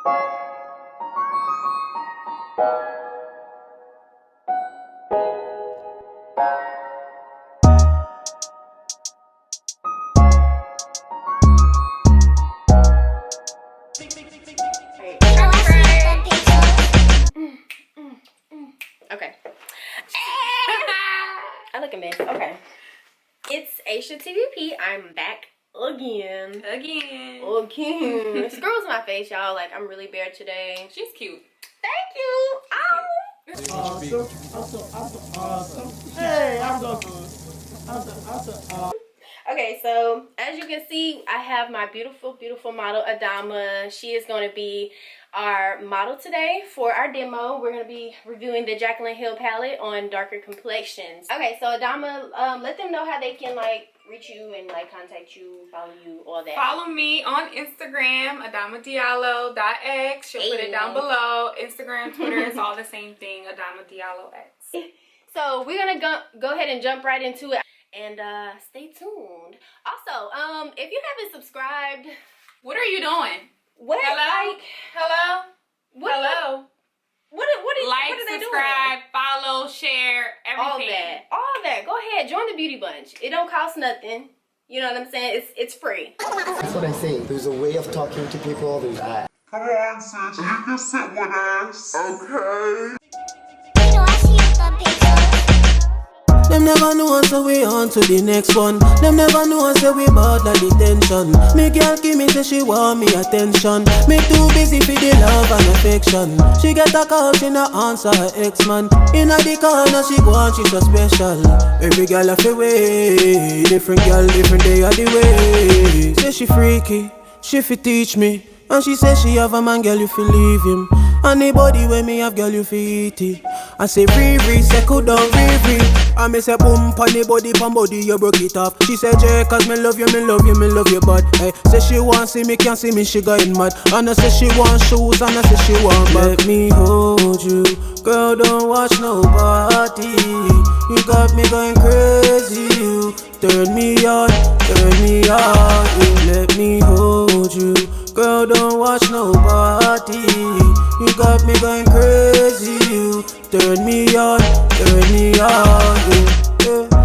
Okay. I look a mess. Okay. It's Aysha TVP. I'm back again. This girl's my face, y'all. Like, I'm really bare today. She's cute. Thank you. Oh. Hey, Okay, so as you can see, I have my beautiful model Adama. She is going to be our model today for our demo. We're going to be reviewing the Jaclyn Hill palette on darker complexions. Okay, so Adama, let them know how they can like reach you and like contact you, follow you, all that. Follow me on Instagram, adamadiallo.x. She'll put it down below. Instagram, Twitter, it's all the same thing, Adama Diallo X. So we're going to go ahead and jump right into it. And stay tuned. Also, if you haven't subscribed, what are you doing? What? Hello? Like, hello? What, Hello? What are like, they subscribe, doing? follow, share, everything. All that. Go ahead, join the beauty bunch. It don't cost nothing. You know what I'm saying? It's free. That's what I say. There's a way of talking to people. There's that. Come on, sis. You can sit with us. Okay. Them never know us, so we on to the next one. Them never know us, so we bout like the tension. Me girl give me say she want me attention. Me too busy for the love and affection. She get a call, she not answer her ex-man. Inna the corner, she go on, she so special. Every girl have a way. Different girl, different day of the way. Say she freaky, she fi teach me. And she say she have a man, girl, you fi leave him. Anybody when me have, girl, you fi eat it. I say free, say cool down, free. I me say boom, pon the body, you broke it off. She say Jay, cause me love you, but hey, say she want see me, can't see me, she going mad. And I say she want shoes, and I say she want back. Let me hold you, girl, don't watch nobody. You got me going crazy, you turn me on, you let me hold you. Girl, don't watch nobody. You got me going crazy, you turn me on, yeah.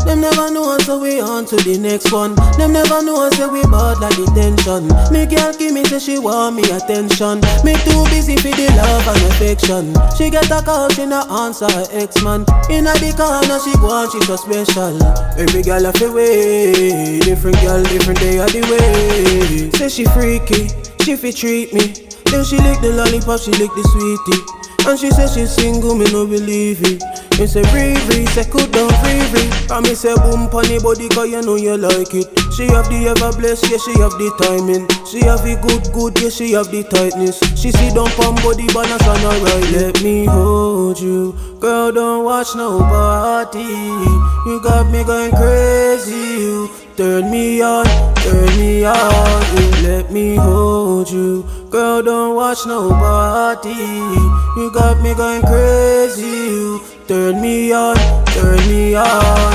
Them never know us, so we on to the next one. Them never know us, so we bout like the tension. Me girl give me say she want me attention. Me too busy for the love and affection. She get a call, she not answer her ex-man. Inna the corner, she go on, she so special. Every girl have a way. Different girl, different day of the way. Say she freaky, she fi treat me. Then she lick the lollipop, she lick the sweetie. And she say she single, me no believe it. Me say free, say cool down, free. And me say boom pon the body, cause you know you like it. She have the ever blessed, yeah, she have the timing. She have the good, yeah, she have the tightness. She sit down pon body, balance and alright. Let me hold you, girl, don't watch nobody. You got me going crazy, you turn me on, you let me hold you. Girl, don't watch nobody. You got me going crazy, you turn me on, yeah.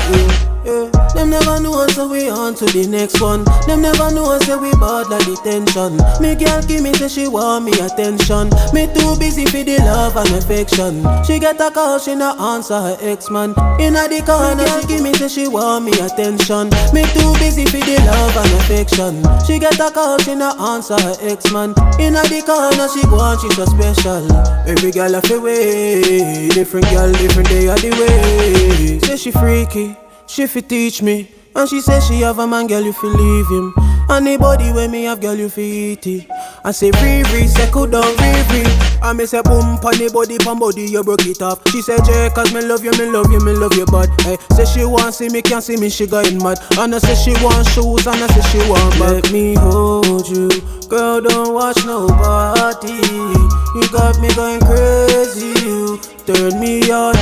Them never know us, so we on to the next one. Them never know us, so we bout like the tension. Me girl give me say she want me attention. Me too busy for the love and affection. She get a call, she not answer her ex-man. Inna the corner, she give me say she want me attention. Me too busy for the love and affection. She get a call, she not answer her ex-man. Inna the corner, she go on, she so special. Every girl have a way. Different girl, different day of the way. Say she freaky, she fi teach me. And she say she have a man, girl, you fi leave him. Anybody when me have, girl, you fi eat it. I say free, say cool down, free. I me say boom, pon the body, you broke it off. She say Jay, cause me love you, but hey, say she want see me, can't see me, she going mad. And I say she want shoes, and I say she want back. Let me hold you, girl, don't watch nobody. You got me going crazy, you turn me on,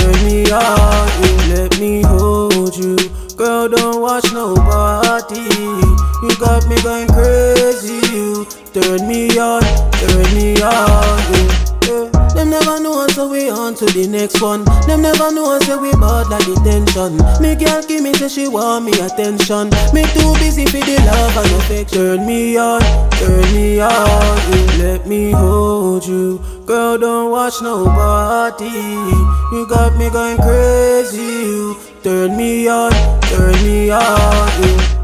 you let me hold you. Girl, don't watch nobody. You got me going crazy, you turn me on, yeah. Them never know us, so we on to the next one. Them never know us, so we bout like the tension. Me girl give me say she want me attention. Me too busy for the love and affection. Turn me on, you let me hold hold you. Girl, don't watch nobody. You got me going crazy. You turn me on, yeah.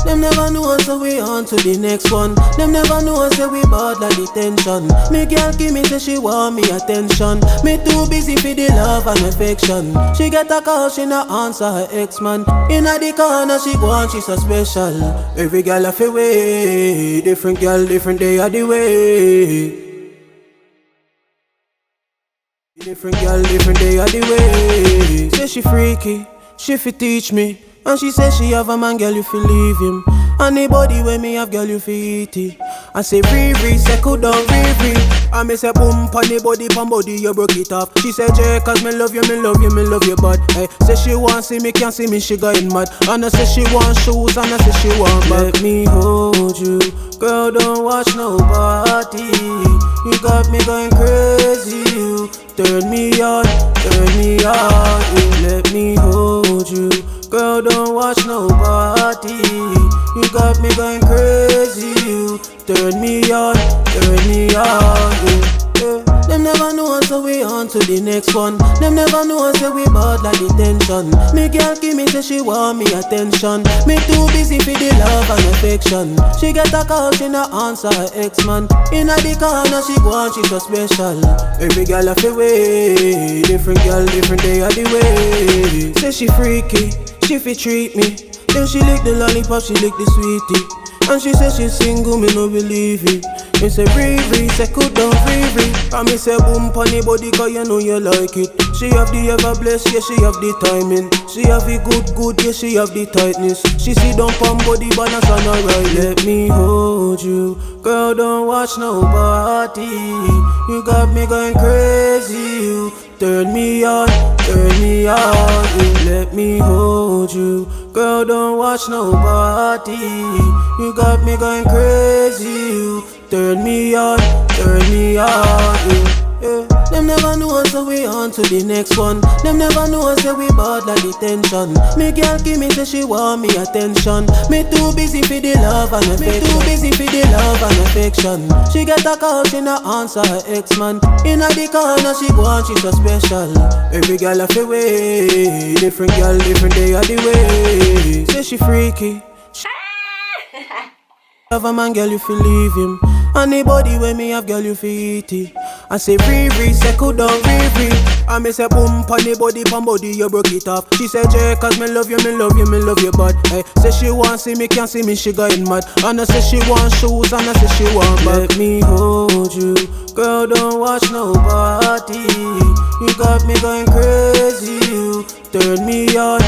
Them never know us, so we on to the next one. Them never know us, so we bad like the tension. Me girl give me, say she want me attention. Me too busy for the love and affection. She get a call, she not answer her ex-man. Inna the corner, she go on, she so special. Every girl a fi way. Different girl, different day of the way. Different girl, different day of the way. Say she freaky, she fi teach me. And she say she have a man, girl, you fi leave him. Anybody when me have, girl, you fi eat it. I say free, second down, free. I me say boom, pon the body, you broke it off. She say Jay, cause me love you, bad. Hey, say she want see me, can't see me, she going mad. And I say she want shoes, and I say she want back. Let me hold you, girl, don't watch nobody. You got me going crazy, you turn me on, yeah. Let me hold you. Girl, don't watch nobody. You got me going crazy. You turn me on, yeah. Them never know us, so we on to the next one. Them never know us, so we bad like the tension. Me girl give me, say she want me attention. Me too busy for the love and affection. She get a call, she not answer her ex-man. Inna the corner, she go on, she so special. Every girl a fi way. Different girl, different day of the way. Say she freaky, she fi treat me. Then she lick the lollipop, she lick the sweetie. And she say she single, me no believe it. Me say free, second down, free. And me say boom, pon the body, cause you know you like it. She have the ever blessed, yeah, she have the timing. She have the good, yeah, she have the tightness. She sit down pon body, balance on her right. Let me hold you, girl, don't watch nobody. You got me going crazy, you turn me on, yeah. Let me hold you, girl, don't watch nobody. You got me going crazy, you turn me on, yeah. Them never know us, so we on to the next one. Them never know us, so we bad like the tension. Me girl give me, say she want me attention. Me too busy for the love and affection. She get a call, she not answer her ex-man. Inna the corner, she go on, she so special. Every girl a fi way. Different girl, different day of the way. Say she freaky. Have a man, girl, you fi leave him. Anybody when me have, girl, you fi eat it. I say free, second down, free. I me say boom, pon the body, you broke it off. She say Jay, cause me love you, bad. Hey, say she want see me, can't see me, she going mad. And I say she want shoes, and I say she want back. Let me hold you, girl, don't watch nobody. You got me going crazy, you turn me on,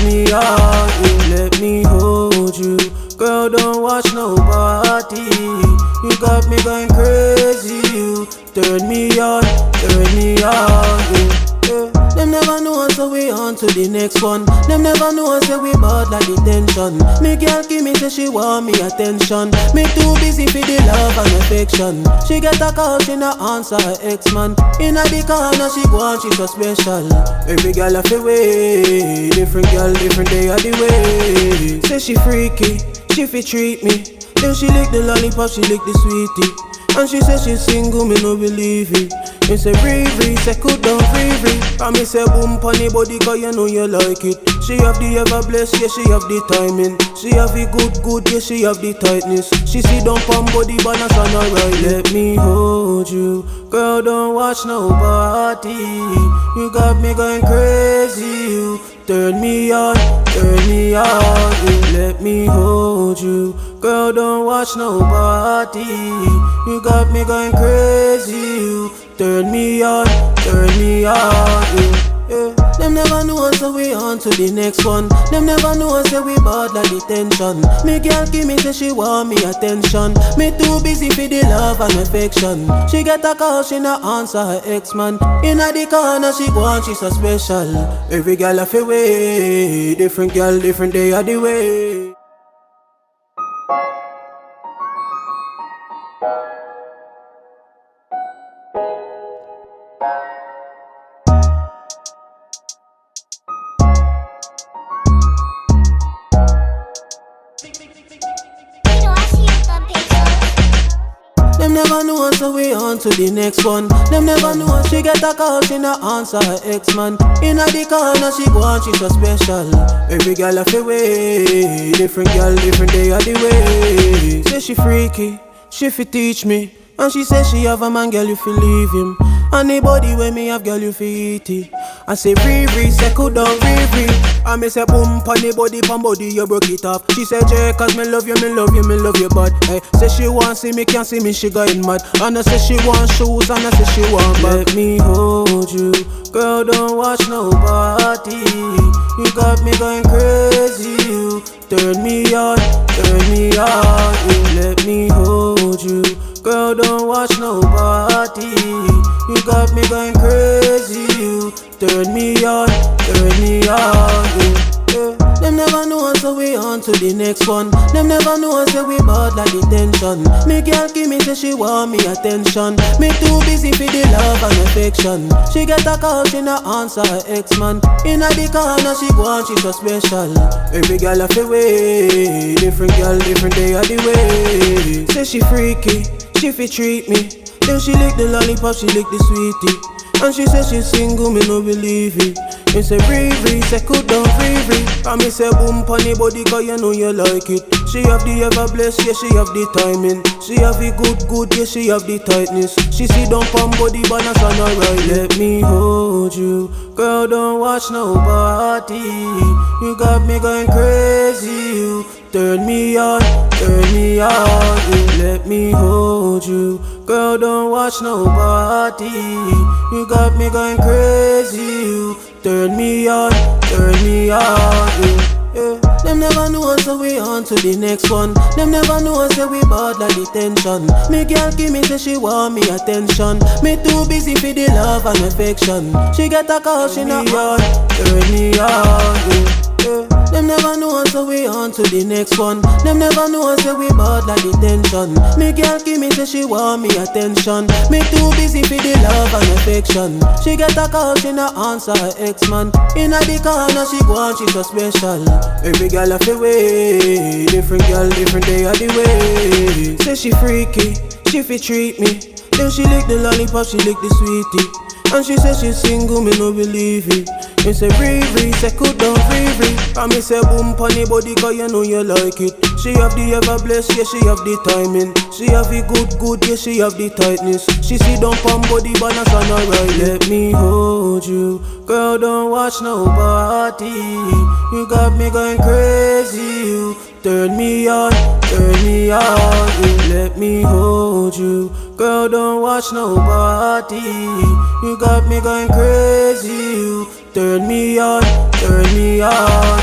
yeah. Let me hold you, girl, don't watch nobody. You got me going crazy, you turn me on, yeah. Them never know us, so we on to the next one. Them never know us, so we bad like the tension. Me girl give me, say she want me attention. Me too busy for the love and affection. She get a call, she not answer her ex-man. Inna the corner, she go on, she so special. Every girl a fi way. Different girl, different day of the way. Say she freaky, she fi treat me. Then she lick the lollipop, she lick the sweetie. And she say she single, me no believe it. Me say free, second down, free. And me say boom, pon the body, cause you know you like it. She have the ever blessed, yeah, she have the timing. She have the good, yeah, she have the tightness. She sit down pon body, balance on her right. Let me hold you, girl, don't watch nobody. You got me going crazy, you turn me on, yeah. Let me hold you, girl, don't watch nobody. You got me going crazy, you turn me on, yeah. Them never know us, so we on to the next one. Them never know us, so we bad like the tension. Me girl give me, say she want me attention. Me too busy for the love and affection. She get a call, she not answer her ex-man. Inna the corner, she go on, she so special. Every girl a fi way. Different girl, different day of the way. Them never know, so we on to the next one. Them never know, she get a call, she not answer her ex-man. Inna the corner, she go on, she so special. Every girl a fi way, different girl, different day of the way. Say she freaky, she fi teach me. And she say she have a man, girl, you fi leave him. Anybody when me have, girl, you fi eat it. I say free, say cool down, free. I me say boom, pon the body, you broke it off. She say Jay, cause me love you, bad. Hey, say she want see me, can't see me, she going mad. And I say she want shoes, and I say she want back. Let me hold you, girl, don't watch nobody. You got me going crazy, you turn me on, you let me hold you. Girl, don't watch nobody. You got me going crazy, you turn me on, yeah. Them never know, so we on to the next one. Them never know, so we bad like the tension. Me girl give me, say she want me attention. Me too busy for the love and affection. She get a call, she not answer her ex-man. Inna the corner, she go on, she so special. Every girl a fi way, different girl, different day of the way. Say she freaky, she fi treat me. Then she lick the lollipop, she lick the sweetie. And she say she single, me no believe it. Me say free, say cool down, free. And me say boom pon the body, cause you know you like it. She have the ever blessed, yeah, she have the timing. She have the good, yeah, she have the tightness. She sit down pon body, balance on her right. Let me hold you, girl, don't watch nobody. You got me going crazy, you turn me on, you let me hold you. Girl, don't watch nobody. You got me going crazy, you turn me on, yeah. Them never know, so we on to the next one. Them never know, so we bad like the tension. Me girl give me, say she want me attention. Me too busy for the love and affection. She get a call, she not on, yeah. Them never know, so we on to the next one. Them never know, so we bad like the tension. Me girl give me, say she want me attention. Me too busy for the love and affection. She get a call, she not answer her ex-man. Inna the corner, she go on, she so special. Every girl a fi way, different girl, different day of the way. Say she freaky, she fi treat me. Then she lick the lollipop, she lick the sweetie. And she say she single, me no believe it. Me say free, say cool down, free. And me say boom pon the body, cause you know you like it. She have the ever blessed, yeah, she have the timing. She have the good, yeah, she have the tightness. She sit down pon body, balance on her right. Let me hold you, girl, don't watch nobody. You got me going crazy, you turn me on, you let me hold you. Girl, don't watch nobody. You got me going crazy, you turn me on, yeah.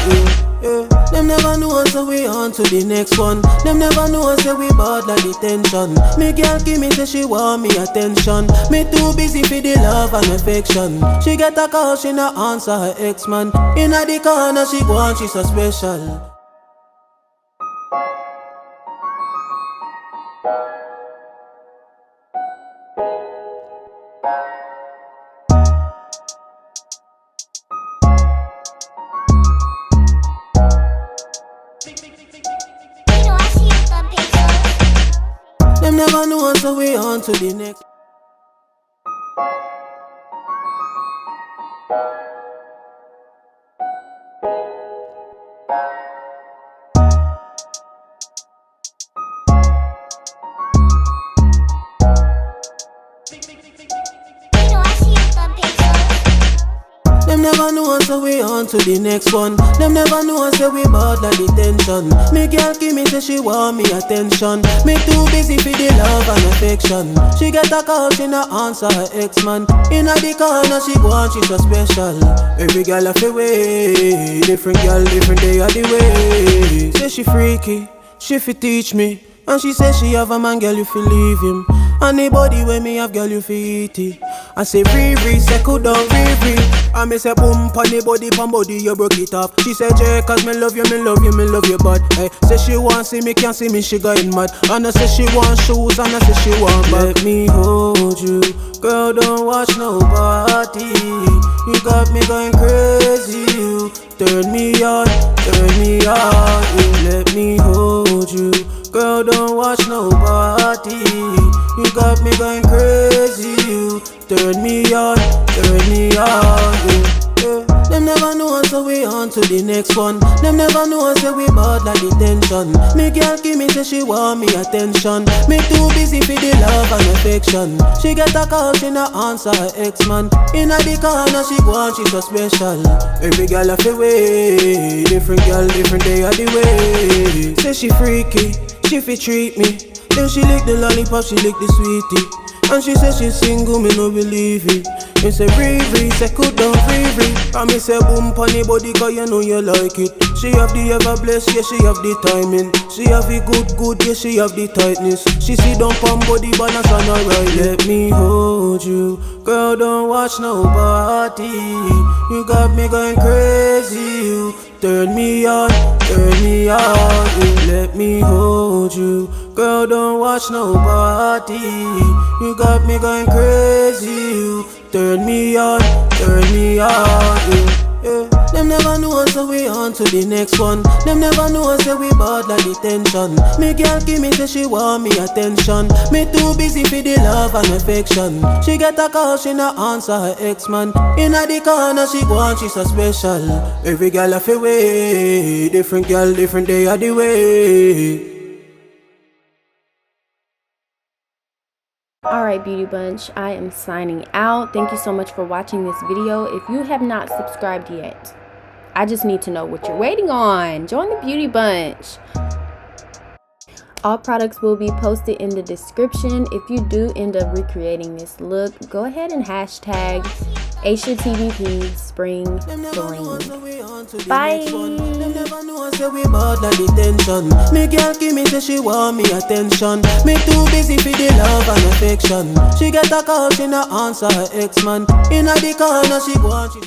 Them never know, so we on to the next one. Them never know, so we bad like the tension. Me girl give me, say she want me attention. Me too busy for the love and affection. She get a call, she not answer her ex-man. Inna the corner, she go on, she so special. Them never know, so we on to the next. Them never know, so we on to the next one. Them never know, so we bad like the tension. Me girl give me, say she want me attention. Me too busy for the love and affection. She get a call, she not answer her ex-man. Inna the corner, she go on, she so special. Every girl a fi way, different girl, different day of the way. Say she freaky, she fi teach me. And she say she have a man, girl, you fi leave him. Anybody when me have, girl, you fi eat it. I say free, say cool down, free. I me say boom pon the body, you broke it off. She say Jay, cause me love you, bad. Hey, say she want see me, can't see me, she going mad. And I say she want shoes, and I say she want back. Let me hold you, girl, don't watch nobody. You got me going crazy, you turn me on, you let me hold you. Girl, don't watch nobody. You got me going crazy, you turn me on, yeah. Them never know us, so we on to the next one. Them never know us, so we bad like the tension. Me girl give me, say she want me attention. Me too busy for the love and affection. She get a call, she not answer her ex-man. Inna the corner, she go on, she so special. Every girl have a way, different girl, different day of the way. Say she freaky, she fi treat me. Then she lick the lollipop, she lick the sweetie. And she say she single, me no believe it. Me say Riri, say could down Riri. And me say boom funny body, cause you know you like it. She have the ever blessed, yeah, she have the timing. She have the good, yeah, she have the tightness. She sit down pon body balance and alright. Let me hold you, girl, don't watch nobody. You got me going crazy, you turn me on, yeah. Let me hold you, girl, don't watch nobody. You got me going crazy, you turn me on, yeah. Them never know us, so we on to the next one. Them never know us, so we bad like the tension. Me girl give me, say she want me attention. Me too busy for the love and affection. She get a call, she not answer her ex-man. Inna the corner, she go on, she so special. Every girl have a way, different girl, different day of the way. Alright, Beauty Bunch, I am signing out. Thank you so much for watching this video. If you have not subscribed yet, I just need to know what you're waiting on. Join the Beauty Bunch. All products will be posted in the description. If you do end up recreating this look, go ahead and hashtag Aysha TVP Spring Bling. Bye. Them never know us, say we bad like the tension. Me girl give me, say she want me attention. Me too busy for the love and affection. She get a call, she not answer her ex-man. Inna the corner, she go on, she